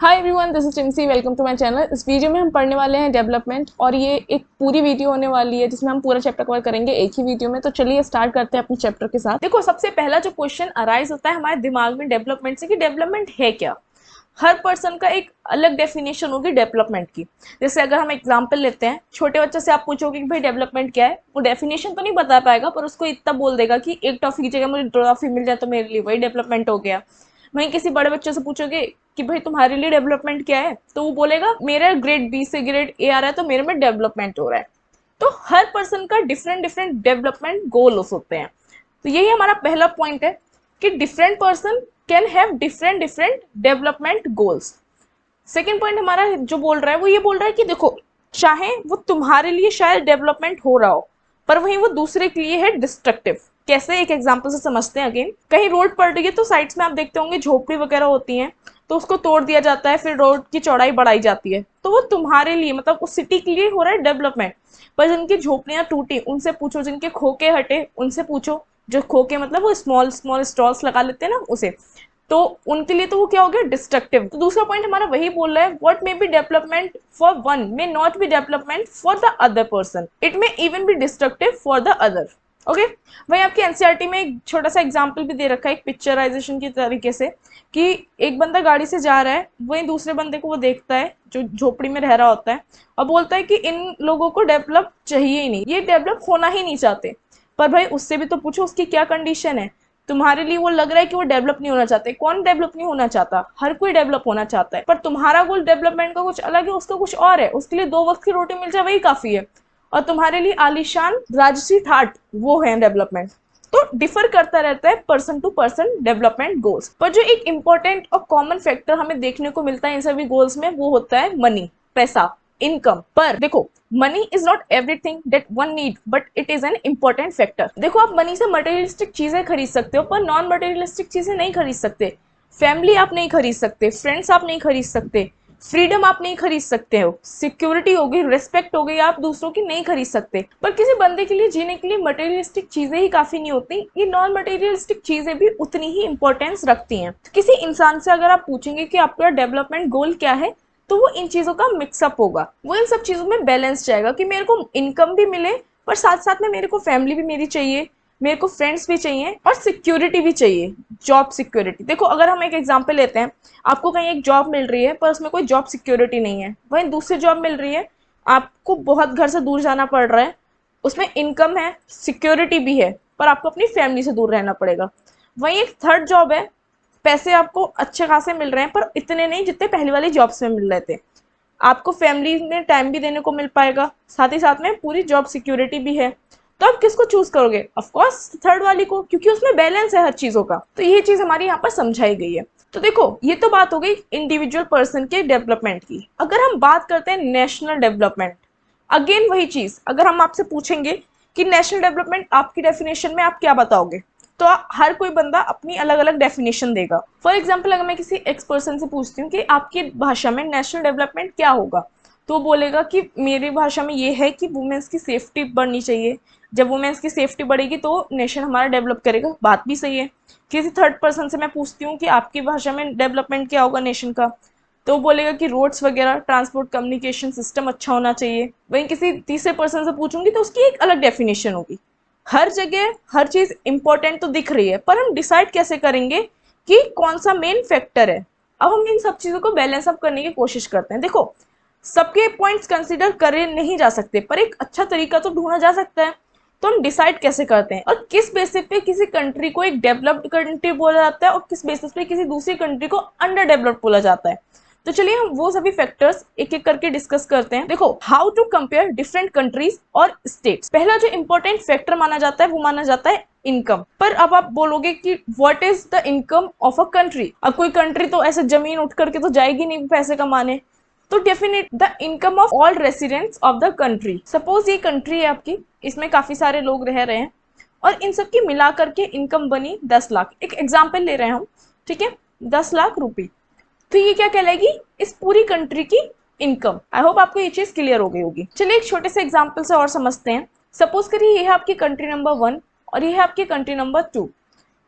Hi everyone, this is Timsy. Welcome to my channel. इस video में हम पढ़ने वाले हैं डेवलपमेंट, और ये एक पूरी वीडियो होने वाली है जिसमें हम पूरा चैप्टर कवर करेंगे एक ही वीडियो में। तो चलिए स्टार्ट करते हैं अपने चैप्टर के साथ। देखो, सबसे पहला जो क्वेश्चन अराइज होता है हमारे दिमाग में डेवलपमेंट से कि डेवलपमेंट है क्या। हर पर्सन का एक अलग डेफिनेशन होगी डेवलपमेंट की। जैसे अगर हम एग्जांपल लेते हैं, छोटे बच्चे से आप पूछोगे कि भाई डेवलपमेंट क्या है, वो डेफिनेशन तो नहीं बता पाएगा पर उसको इतना बोल देगा कि एक टॉफी की जगह मुझे ट्रॉफी मिल जाए तो मेरे लिए वही डेवलपमेंट हो गया। वहीं किसी बड़े बच्चे से पूछोगे कि भाई तुम्हारे लिए डेवलपमेंट क्या है, तो वो बोलेगा मेरा ग्रेड बी से ग्रेड ए आ रहा है तो मेरे में डेवलपमेंट हो रहा है। तो हर पर्सन का डिफरेंट डिफरेंट डेवलपमेंट गोल्स होते हैं। तो यही हमारा पहला पॉइंट है कि different person can have different different development goals. Second point हमारा जो बोल रहा है वो ये बोल रहा है कि देखो, चाहे वो तुम्हारे लिए शायद डेवलपमेंट हो रहा हो पर वहीं वो दूसरे के लिए है डिस्ट्रक्टिव। कैसे, एक एग्जांपल से समझते हैं। अगेन, कहीं रोड पड़ रही है तो साइड्स में आप देखते होंगे झोपड़ी वगैरह होती हैं, तो उसको तोड़ दिया जाता है, फिर रोड की चौड़ाई बढ़ाई जाती है। तो वो तुम्हारे लिए, मतलब उस सिटी के लिए हो रहा है डेवलपमेंट। पर जिनकी झोपड़ियां टूटी उनसे पूछो, जिनके खोखे हटे उनसे पूछो, जो खोखे मतलब वो स्मॉल स्मॉल स्टॉल्स लगा लेते हैं ना उसे, तो उनके लिए तो वो क्या हो गया, डिस्ट्रक्टिव। तो दूसरा पॉइंट हमारा वही बोल रहा है, what may be development for one may not be development for the other person, it may even be destructive for the other. Okay, वही आपकी एनसीईआरटी में एक छोटा सा एग्जांपल भी दे रखा है एक पिक्चराइजेशन की तरीके से, कि एक बंदा गाड़ी से जा रहा है, वही दूसरे बंदे को वो देखता है जो झोपड़ी में रह रहा होता है, और बोलता है कि इन लोगों को डेवलप चाहिए ही नहीं, ये डेवलप होना ही नहीं चाहते। पर भाई उससे भी तो पूछो उसकी क्या कंडीशन है। तुम्हारे लिए वो लग रहा है कि वो डेवलप नहीं होना चाहते। कौन डेवलप नहीं होना चाहता, हर कोई डेवलप होना चाहता है, पर तुम्हारा गोल डेवलपमेंट का कुछ अलग है, उसका कुछ और है। उसके लिए 2 वक्त की रोटी मिल जाए वही काफी है, और तुम्हारे लिए आलीशान राजसी ठाट वो है डेवलपमेंट। तो डिफर करता रहता है person to person development goals. पर जो एक इंपॉर्टेंट और कॉमन फैक्टर हमें देखने को मिलता है इन सभी गोल्स में, वो होता है मनी, पैसा, इनकम। पर देखो, money is not everything that one need, but it is an important factor. देखो, आप मनी से मटेरियलिस्टिक चीजें खरीद सकते हो पर नॉन मटेरियलिस्टिक चीजें नहीं खरीद सकते। फैमिली आप नहीं खरीद सकते, फ्रेंड्स आप नहीं खरीद सकते, फ्रीडम आप नहीं खरीद सकते हो, सिक्योरिटी हो गई, रिस्पेक्ट हो गई, आप दूसरों की नहीं खरीद सकते। पर किसी बंदे के लिए जीने के लिए मटेरियलिस्टिक चीजें ही काफी नहीं होती, ये नॉन मटेरियलिस्टिक चीजें भी उतनी ही इंपॉर्टेंस रखती हैं। तो किसी इंसान से अगर आप पूछेंगे कि आपका डेवलपमेंट गोल क्या है, तो वो इन चीजों का मिक्सअप होगा, वो इन सब चीजों में बैलेंस जाएगा कि मेरे को इनकम भी मिले पर साथ साथ में मेरे को फैमिली भी मेरी चाहिए, मेरे को फ्रेंड्स भी चाहिए, और सिक्योरिटी भी चाहिए, जॉब सिक्योरिटी। देखो, अगर हम एक एग्जांपल लेते हैं, आपको कहीं एक जॉब मिल रही है पर उसमें कोई जॉब सिक्योरिटी नहीं है, वहीं दूसरी जॉब मिल रही है, आपको बहुत घर से दूर जाना पड़ रहा है, उसमें इनकम है, सिक्योरिटी भी है, पर आपको अपनी फैमिली से दूर रहना पड़ेगा। वहीं एक थर्ड जॉब है, पैसे आपको अच्छे खासे मिल रहे हैं पर इतने नहीं जितने पहली वाली जॉब्स में मिल रहे थे, आपको फैमिली में टाइम भी देने को मिल पाएगा, साथ ही साथ में पूरी जॉब सिक्योरिटी भी है। तो आप किसको चूज करोगे? ऑफ कोर्स थर्ड वाली को, क्योंकि उसमें बैलेंस है हर चीजों का। तो ये चीज हमारी यहाँ पर समझाई गई है। तो देखो, ये तो बात हो गई इंडिविजुअल पर्सन के डेवलपमेंट की। अगर हम बात करते हैं नेशनल डेवलपमेंट, अगेन वही चीज, अगर हम आपसे पूछेंगे कि नेशनल डेवलपमेंट आपकी डेफिनेशन में आप क्या बताओगे, तो हर कोई बंदा अपनी अलग अलग डेफिनेशन देगा। फॉर एग्जाम्पल, अगर मैं किसी एक्स पर्सन से पूछती हूँ कि आपकी भाषा में नेशनल डेवलपमेंट क्या होगा, तो वो बोलेगा कि मेरी भाषा में ये है कि वुमेन्स की सेफ्टी बढ़नी चाहिए, जब वुमेन्स की सेफ्टी बढ़ेगी तो नेशन हमारा डेवलप करेगा। बात भी सही है। किसी थर्ड पर्सन से मैं पूछती हूँ कि आपकी भाषा में डेवलपमेंट क्या होगा नेशन का, तो वो बोलेगा कि रोड्स वगैरह, ट्रांसपोर्ट कम्युनिकेशन सिस्टम अच्छा होना चाहिए। वहीं किसी तीसरे पर्सन से पूछूंगी तो उसकी एक अलग डेफिनेशन होगी। हर जगह हर चीज इंपॉर्टेंट तो दिख रही है, पर हम डिसाइड कैसे करेंगे कि कौन सा मेन फैक्टर है। अब हम इन सब चीजों को बैलेंस अप करने की कोशिश करते हैं। देखो, सबके पॉइंट्स कंसीडर करे नहीं जा सकते, पर एक अच्छा तरीका तो ढूंढा जा सकता है। तो हम डिसाइड कैसे करते हैं और किस बेसिस पे किसी कंट्री को एक डेवलप्ड कंट्री बोला जाता है और किस बेसिस पे किसी दूसरी कंट्री को अंडर डेवलप्ड बोला जाता है। तो चलिए हम वो सभी फैक्टर्स एक एक करके डिस्कस करते हैं। देखो, how to compare different countries और स्टेट्स। पहला जो इंपॉर्टेंट फैक्टर माना जाता है वो माना जाता है इनकम। पर अब आप बोलोगे कि what is the income of a country. अब कोई कंट्री तो ऐसे जमीन उठ करके तो जाएगी नहीं पैसे कमाने, तो definite the income of all residents of the country. Suppose ये कंट्री है आपकी, इसमें काफी सारे लोग रह रहे हैं और इन सब की मिला करके इनकम बनी 10 लाख। एक एग्जाम्पल ले रहे हैं हम, ठीक है, 10 लाख रुपए। तो ये क्या कहलाएगी, इस पूरी कंट्री की इनकम। आई होप आपको ये चीज क्लियर हो गई होगी। चलिए एक छोटे से एग्जांपल से और समझते हैं। सपोज करिए ये है आपकी कंट्री नंबर 1 और ये है आपकी कंट्री नंबर 2।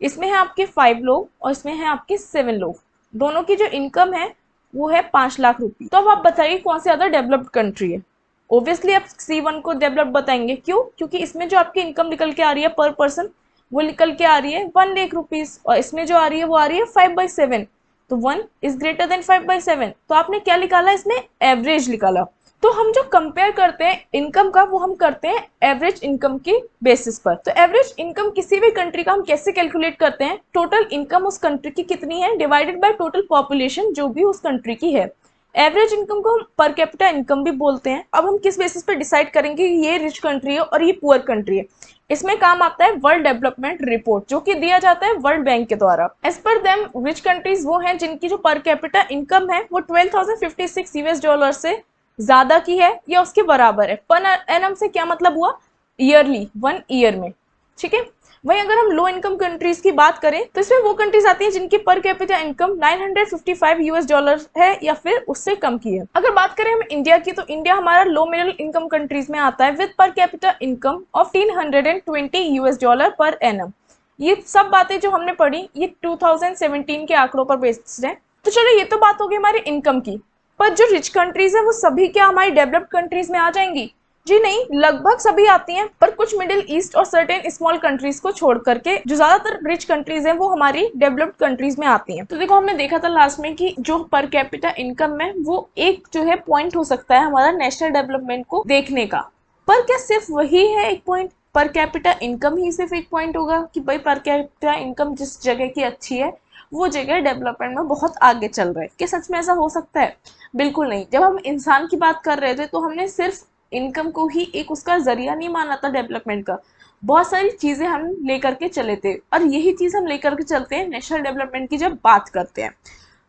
इसमें है आपके 5 लोग और इसमें है आपके 7 लोग। दोनों की जो इनकम है वो है 5 लाख रुपए। तो अब आप बताइए कौन सी ज्यादा डेवलप्ड कंट्री है। ऑब्वियसली आप C1 को डेवलप बताएंगे, क्यों? क्योंकि इसमें जो आपकी इनकम निकल के आ रही है पर पर्सन, वो निकल के आ रही है 1 लाख रुपीज, और इसमें जो आ रही है वो आ रही है 5/7। तो 1 इज ग्रेटर देन 5/7। तो आपने क्या निकाला? इसमें एवरेज निकाला। तो हम जो कंपेयर करते हैं इनकम का, वो हम करते हैं एवरेज इनकम की बेसिस पर। तो एवरेज इनकम किसी भी कंट्री का हम कैसे कैलकुलेट करते हैं? टोटल इनकम उस कंट्री की कितनी है डिवाइडेड बाय टोटल पॉपुलेशन जो भी उस कंट्री की है। एवरेज इनकम को हम पर कैपिटा इनकम भी बोलते हैं। अब हम किस बेसिस पे डिसाइड करेंगे ये रिच कंट्री है और ये पुअर कंट्री है? इसमें काम आता है वर्ल्ड डेवलपमेंट रिपोर्ट, जो कि दिया जाता है वर्ल्ड बैंक के द्वारा। As per them rich countries वो हैं जिनकी जो पर कैपिटा इनकम है वो $12,056 से ज्यादा की है या उसके बराबर है। पर एनम से क्या मतलब हुआ? ईयरली, 1 ईयर में। ठीक है। वहीं अगर हम लो इनकम कंट्रीज की बात करें तो इसमें वो कंट्रीज आती हैं जिनकी पर कैपिटा इनकम $955 है या फिर उससे कम की है। अगर बात करें हम इंडिया की, तो इंडिया हमारा लो मिडिल इनकम कंट्रीज में आता है with per capita income of $1,520 per annum. ये सब बातें जो हमने पढ़ी ये 2017 के आंकड़ों पर बेस्ड है। तो चलो ये तो बात हो गई हमारी इनकम की। पर जो रिच कंट्रीज है वो सभी क्या हमारी डेवलप्ड कंट्रीज में आ जाएंगी? जी नहीं, लगभग सभी आती हैं, पर कुछ मिडिल ईस्ट और सर्टेन स्मॉल कंट्रीज को छोड़ करके जो ज्यादातर रिच कंट्रीज हैं वो हमारी डेवलप्ड कंट्रीज में आती हैं। तो देखो हमने देखा था लास्ट में कि जो पर कैपिटा इनकम है वो एक जो है पॉइंट हो सकता है हमारा नेशनल डेवलपमेंट को देखने का। पर क्या सिर्फ वही है एक पॉइंट? पर कैपिटा इनकम ही सिर्फ एक पॉइंट होगा कि भाई पर कैपिटा इनकम जिस जगह की अच्छी है वो जगह डेवलपमेंट में बहुत आगे चल रहा है? क्या सच में ऐसा हो सकता है? बिल्कुल नहीं। जब हम इंसान की बात कर रहे थे तो हमने सिर्फ इनकम को ही एक उसका जरिया नहीं माना था डेवलपमेंट का। बहुत सारी चीजें हम लेकर के चले थे और यही चीज हम लेकर के चलते हैं नेशनल डेवलपमेंट की जब बात करते हैं।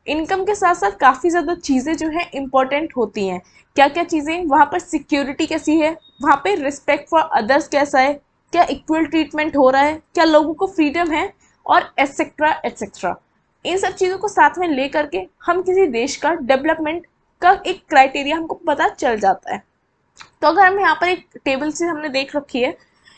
इनकम के साथ साथ काफी ज्यादा चीजें जो है इंपॉर्टेंट होती हैं। क्या क्या चीजें? वहां पर सिक्योरिटी कैसी है, वहां पे रिस्पेक्ट फॉर अदर्स कैसा है, क्या इक्वल ट्रीटमेंट हो रहा है, क्या लोगों को फ्रीडम है, और एटसेट्रा एटसेट्रा। इन सब चीजों को साथ में लेकर के हम किसी देश का डेवलपमेंट का एक क्राइटेरिया हमको पता चल जाता है। तो अगर हम यहाँ पर एक टेबल से हमने देख रखी है,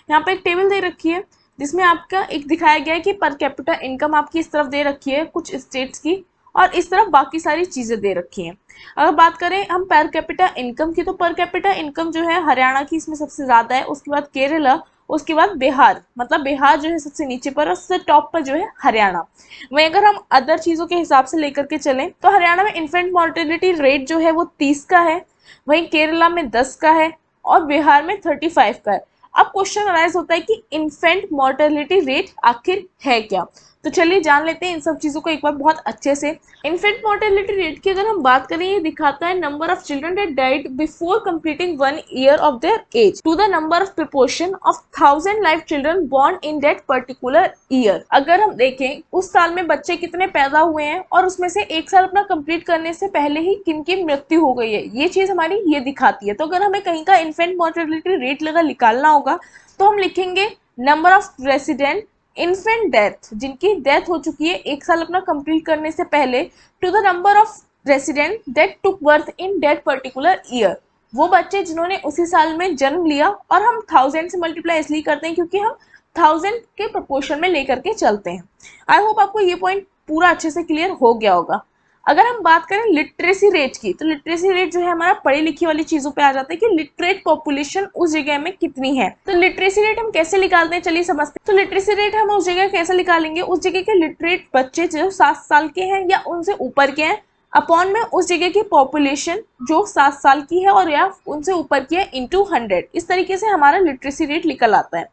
यहाँ पर एक टेबल दे रखी है जिसमें आपका एक दिखाया गया है कि पर कैपिटा इनकम आपकी इस तरफ दे रखी है कुछ स्टेट्स की, और इस तरफ बाकी सारी चीजें दे रखी हैं। अगर बात करें हम पर कैपिटा इनकम की, तो पर कैपिटा इनकम जो है हरियाणा की इसमें सबसे ज्यादा है, उसके बाद केरला, उसके बाद बिहार, मतलब बिहार जो है सबसे नीचे पर और सबसे टॉप पर जो है हरियाणा। वहीं अगर हम अदर चीजों के हिसाब से लेकर के चलें तो हरियाणा में इन्फेंट मॉर्टेलिटी रेट जो है वो 30 का है, वहीं केरला में 10 का है और बिहार में 35 का है। अब क्वेश्चन अराइज होता है कि इन्फेंट मॉर्टेलिटी रेट आखिर है क्या? तो चलिए जान लेते हैं इन सब चीजों को एक बार बहुत अच्छे से। इन्फेंट मोर्टेलिटी रेट की अगर हम बात करें, ये दिखाता है number of children that died before completing 1 year of their age to the number of proportion of 1000 life children born in that particular year. अगर हम देखें उस साल में बच्चे कितने पैदा हुए हैं और उसमें से 1 साल अपना कंप्लीट करने से पहले ही किन की मृत्यु हो गई है, ये चीज हमारी ये दिखाती है। तो अगर हमें कहीं का इन्फेंट मोर्टेलिटी रेट लगा निकालना होगा तो हम लिखेंगे number of resident infant death, जिनकी डेथ हो चुकी है 1 साल अपना कंप्लीट करने से पहले, to the number of resident that took birth in that particular year. वो बच्चे जिन्होंने उसी साल में जन्म लिया, और हम 1000 से मल्टीप्लाई इसलिए करते हैं क्योंकि हम 1000 के प्रोपोर्शन में लेकर के चलते हैं। आई होप आपको ये पॉइंट पूरा अच्छे से क्लियर हो गया होगा। अगर हम बात करें लिटरेसी रेट की, तो लिटरेसी रेट जो है हमारा पढ़ी लिखी वाली चीजों पे आ जाता है कि लिटरेट पॉपुलेशन उस जगह में कितनी है। तो लिटरेसी रेट हम कैसे निकालते हैं, चलिए समझते हैं। तो लिटरेसी रेट हम उस जगह कैसे निकालेंगे, उस जगह के लिटरेट बच्चे जो 7 साल के हैं या उनसे ऊपर के हैं अपॉन में उस जगह की पॉपुलेशन जो 7 साल की है और या उनसे ऊपर की है इंटू 100। इस तरीके से हमारा लिटरेसी रेट निकल आता है।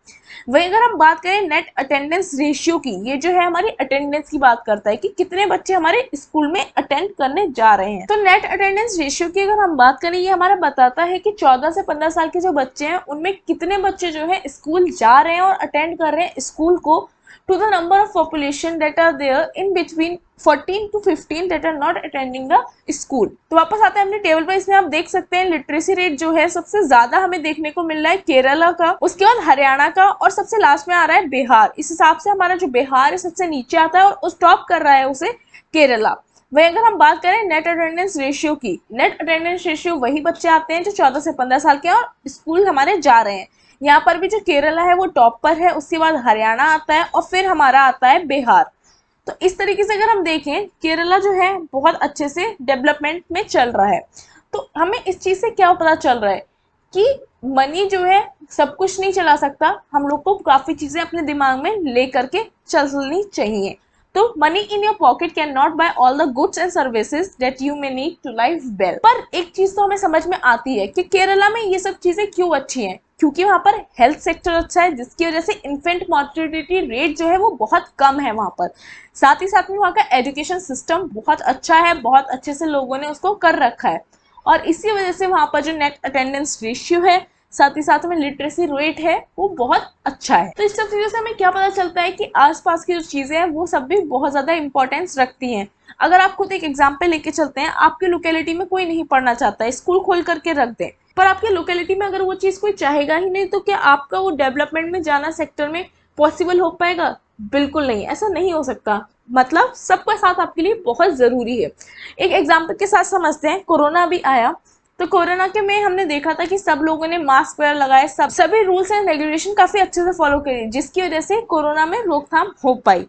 वहीं अगर हम बात करें नेट अटेंडेंस रेशियो की, ये जो है हमारी अटेंडेंस की बात करता है कि कितने बच्चे हमारे स्कूल में अटेंड करने जा रहे हैं। तो नेट अटेंडेंस रेशियो की अगर हम बात करें, ये हमारा बताता है कि 14 से 15 साल के जो बच्चे हैं उनमें कितने बच्चे जो है स्कूल जा रहे हैं और अटेंड कर रहे हैं स्कूल को, to the number of population that are there in between 14 to 15 that are not attending the school। तो वापस आते हैं अपने टेबल पर। इसमें आप देख सकते हैं लिटरेसी रेट जो है सबसे ज्यादा हमें देखने को मिल रहा है केरला का, उसके बाद हरियाणा का, और सबसे लास्ट में आ रहा है बिहार। इस हिसाब से हमारा जो बिहार है सबसे नीचे आता है और उस टॉप कर रहा है उसे केरला। वही अगर हम बात करें नेट अटेंडेंस रेशियो की, नेट अटेंडेंस रेशियो वही बच्चे आते हैं जो 14 से 15 साल के हैं और स्कूल हमारे जा रहे हैं। यहाँ पर भी जो केरला है वो टॉप पर है, उसके बाद हरियाणा आता है और फिर हमारा आता है बिहार। तो इस तरीके से अगर हम देखें, केरला जो है बहुत अच्छे से डेवलपमेंट में चल रहा है। तो हमें इस चीज से क्या पता चल रहा है कि मनी जो है सब कुछ नहीं चला सकता, हम लोग को काफी चीजें अपने दिमाग में ले करके चलनी चाहिए। तो money in your pocket can not buy all the goods and services that you may need to live well. पर एक चीज तो हमें समझ में आती है कि केरला में ये सब चीजें क्यों अच्छी हैं, क्योंकि वहां पर हेल्थ सेक्टर अच्छा है, जिसकी वजह से इन्फेंट मॉर्टिलिटी रेट जो है वो बहुत कम है वहां पर। साथ ही साथ में वहाँ का एजुकेशन सिस्टम बहुत अच्छा है, बहुत अच्छे से लोगों ने उसको कर रखा है, और इसी वजह से वहां पर जो नेट अटेंडेंस रेशियो है, साथ ही साथ में लिटरेसी रेट है, वो बहुत अच्छा है। तो इस सब चीजों से हमें क्या पता चलता है कि आसपास की जो चीजें हैं वो सब भी बहुत ज्यादा इंपॉर्टेंस रखती हैं। अगर आप खुद एक एग्जाम्पल लेके चलते हैं, आपकी लोकेलिटी में कोई नहीं पढ़ना चाहता है, स्कूल खोल करके रख दें, पर आपकी लोकेलिटी में अगर वो चीज कोई चाहेगा ही नहीं, तो क्या आपका वो डेवलपमेंट में जाना सेक्टर में पॉसिबल हो पाएगा? बिल्कुल नहीं, ऐसा नहीं हो सकता। मतलब सबका साथ आपके लिए बहुत जरूरी है। एक एग्जाम्पल के साथ समझते हैं, कोरोना भी आया, तो कोरोना के में हमने देखा था कि सब लोगों ने मास्क वगैरह लगाए, सभी रूल्स एंड रेगुलेशन काफी अच्छे से फॉलो करी, जिसकी वजह से कोरोना में रोकथाम हो पाई।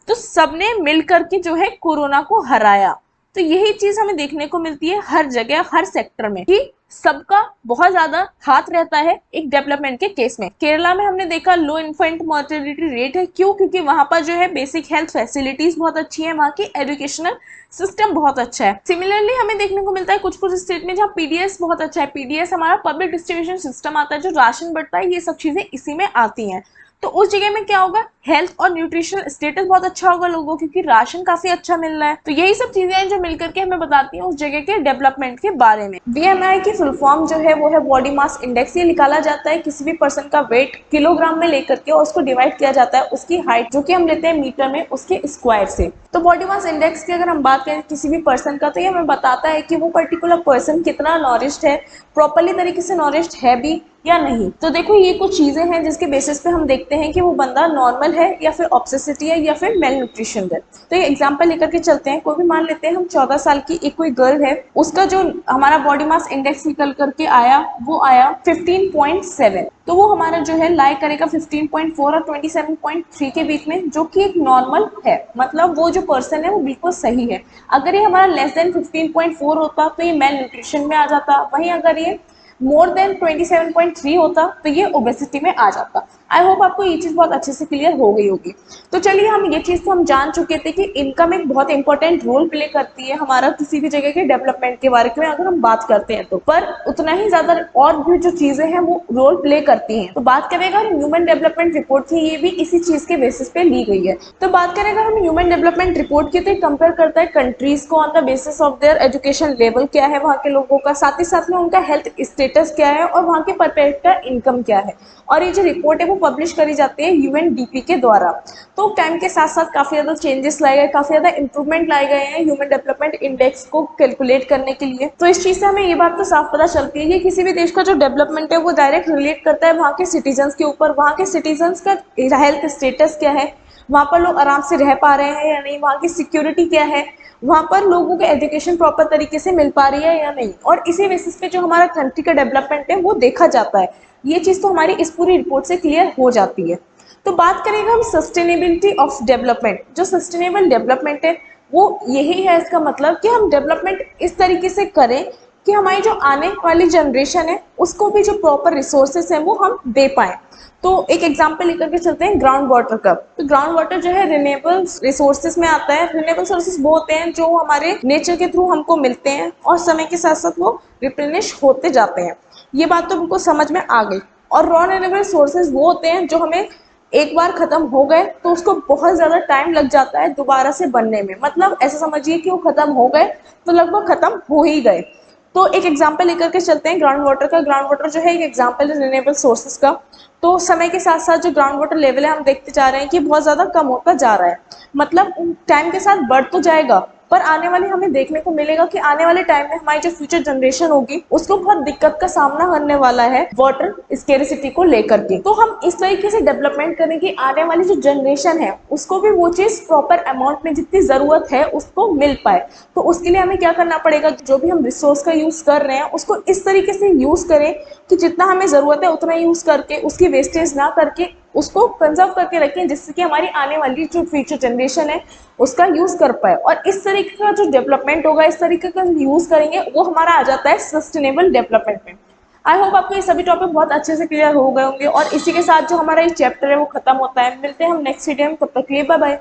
तो सबने मिल करके जो है कोरोना को हराया। तो यही चीज हमें देखने को मिलती है हर जगह, हर सेक्टर में, कि सबका बहुत ज्यादा हाथ रहता है एक डेवलपमेंट के केस में। केरला में हमने देखा लो इन्फेंट मोर्टेलिटी रेट है, क्यों? क्योंकि वहां पर जो है बेसिक हेल्थ फैसिलिटीज बहुत अच्छी है, वहां की एजुकेशनल सिस्टम बहुत अच्छा है। सिमिलरली हमें देखने को मिलता है कुछ कुछ स्टेट में जहाँ पीडीएस बहुत अच्छा है। पीडीएस हमारा पब्लिक डिस्ट्रीब्यूशन सिस्टम आता है, जो राशन बढ़ता है, ये सब चीजें इसी में आती हैं। तो उस जगह में क्या होगा, हेल्थ और न्यूट्रिशनल स्टेटस बहुत अच्छा होगा लोगों, क्योंकि राशन काफी अच्छा मिल रहा है। तो यही सब चीजें हैं जो मिलकर के हमें बताती हैं उस जगह के डेवलपमेंट के बारे में। बीएमआई की फुल फॉर्म जो है वो है बॉडी मास इंडेक्स। ये निकाला जाता है किसी भी पर्सन का वेट किलोग्राम में लेकर के, और उसको डिवाइड किया जाता है उसकी हाइट, जो कि हम लेते हैं मीटर में, उसके स्क्वायर से। तो बॉडी मास इंडेक्स की अगर हम बात करें किसी भी पर्सन का, तो ये हमें बताता है कि वो पर्टिकुलर पर्सन कितना नॉरिश्ड है, प्रॉपरली तरीके से नॉरिश्ड है भी या नहीं। तो देखो ये कुछ चीजें हैं जिसके बेसिस पे हम देखते हैं कि वो बंदा नॉर्मल है या फिर ऑब्सेसिटी है या फिर मेल न्यूट्रिशन है। तो ये एग्जांपल लेकर के चलते हैं, कोई भी मान लेते हैं हम 14 साल की एक कोई गर्ल है, उसका जो हमारा बॉडी मास इंडेक्स निकल करके आया वो आया 15.7। तो वो हमारा जो है लाई करेगा 15.4 और 27.3 के बीच में, जो कि एक नॉर्मल है। मतलब वो जो पर्सन है वो बिल्कुल सही है। अगर ये हमारा लेस देन 15.4 होता तो ये मेल न्यूट्रिशन में आ जाता, वहीं अगर ये मोर देन 27.3 होता तो ये ओबेसिटी में आ जाता। आई होप आपको ये चीज बहुत अच्छे से क्लियर हो गई होगी। तो चलिए, हम ये चीज तो हम जान चुके थे कि इनकम एक बहुत इंपॉर्टेंट रोल प्ले करती है हमारा किसी भी जगह के डेवलपमेंट के बारे में अगर हम बात करते हैं तो, पर उतना ही ज्यादा और भी जो चीजें हैं वो रोल प्ले करती हैं। तो बात करेगा हम ह्यूमन डेवलपमेंट रिपोर्ट की, ये भी इसी चीज के बेसिस पे ली गई है। तो बात करेगा हम ह्यूमन डेवलपमेंट रिपोर्ट की, तो कंपेयर करता है कंट्रीज को on the basis of their education level क्या है वहाँ के लोगों का, साथ ही साथ में उनका हेल्थ स्टेटस क्या है और वहाँ के पर कैपिटा इनकम क्या है। और ये जो रिपोर्ट है वो पब्लिश करी जाती है यूएनडीपी के द्वारा। तो टाइम के साथ साथ काफी ज्यादा चेंजेस लाए गए, काफी ज्यादा इंप्रूवमेंट लाए गए हैं ह्यूमन डेवलपमेंट इंडेक्स को कैलकुलेट करने के लिए। तो इस चीज से हमें ये बात तो साफ पता चलती है कि किसी भी देश का जो डेवलपमेंट है वो डायरेक्ट रिलेट करता है वहाँ के सिटीजन्स के ऊपर, वहाँ के सिटीजन्स का हेल्थ स्टेटस क्या है, वहाँ पर लोग आराम से रह पा रहे हैं या नहीं, वहाँ की सिक्योरिटी क्या है, वहाँ पर लोगों को एजुकेशन प्रॉपर तरीके से मिल पा रही है या नहीं। और इसी बेसिस पे जो हमारा कंट्री का डेवलपमेंट है वो देखा जाता है। ये चीज तो हमारी इस पूरी रिपोर्ट से क्लियर हो जाती है। तो बात करेंगे हम सस्टेनेबिलिटी ऑफ डेवलपमेंट। जो सस्टेनेबल डेवलपमेंट है वो यही है, इसका मतलब कि हम डेवलपमेंट इस तरीके से करें कि हमारी जो आने वाली जनरेशन है उसको भी जो प्रॉपर रिसोर्सेस है वो हम दे पाए। तो एक एग्जांपल लेकर के चलते हैं ग्राउंड वाटर का। तो ग्राउंड वाटर जो है रिन्यूएबल रिसोर्सेज में आता है। रिन्यूएबल सोर्सेज वो होते हैं जो हमारे नेचर के थ्रू हमको मिलते हैं और समय के साथ साथ वो रिप्लेनिश होते जाते हैं। ये बात तो हमको समझ में आ गई। और रॉ रिन्यूएबल सोर्सेज वो होते हैं जो हमें एक बार खत्म हो गए तो उसको बहुत ज्यादा टाइम लग जाता है दोबारा से बनने में। मतलब ऐसा समझिए कि वो खत्म हो गए तो लगभग खत्म हो ही गए। तो एक एग्जांपल लेकर के चलते हैं ग्राउंड वाटर का। ग्राउंड वाटर जो है एक एग्जांपल है रिन्यूएबल सोर्सेज का। तो समय के साथ साथ जो ग्राउंड वाटर लेवल है हम देखते जा रहे हैं कि बहुत ज्यादा कम होता जा रहा है। मतलब टाइम के साथ बढ़ तो जाएगा, पर आने वाले हमें देखने को मिलेगा कि आने वाले टाइम में हमारी जो फ्यूचर जनरेशन होगी उसको बहुत दिक्कत का सामना करने वाला है वाटर स्केरिसिटी को लेकर के। तो हम इस तरीके से डेवलपमेंट करें कि आने वाली जो जनरेशन है उसको भी वो चीज प्रॉपर अमाउंट में जितनी जरूरत है उसको मिल पाए। तो उसके लिए हमें क्या करना पड़ेगा, जो भी हम रिसोर्स का यूज कर रहे हैं उसको इस तरीके से यूज करें कि जितना हमें जरूरत है उतना यूज करके उसकी वेस्टेज ना करके उसको कंजर्व करके रखें, जिससे कि हमारी आने वाली जो फ्यूचर जनरेशन है उसका यूज़ कर पाए। और इस तरीके का जो डेवलपमेंट होगा, इस तरीके का यूज़ करेंगे, वो हमारा आ जाता है सस्टेनेबल डेवलपमेंट में। आई होप आपको ये सभी टॉपिक बहुत अच्छे से क्लियर हो गए होंगे, और इसी के साथ जो हमारा ये चैप्टर है वो खत्म होता है। मिलते हैं हम नेक्स्ट वीडियो में, तब तक के लिए बाय बाय।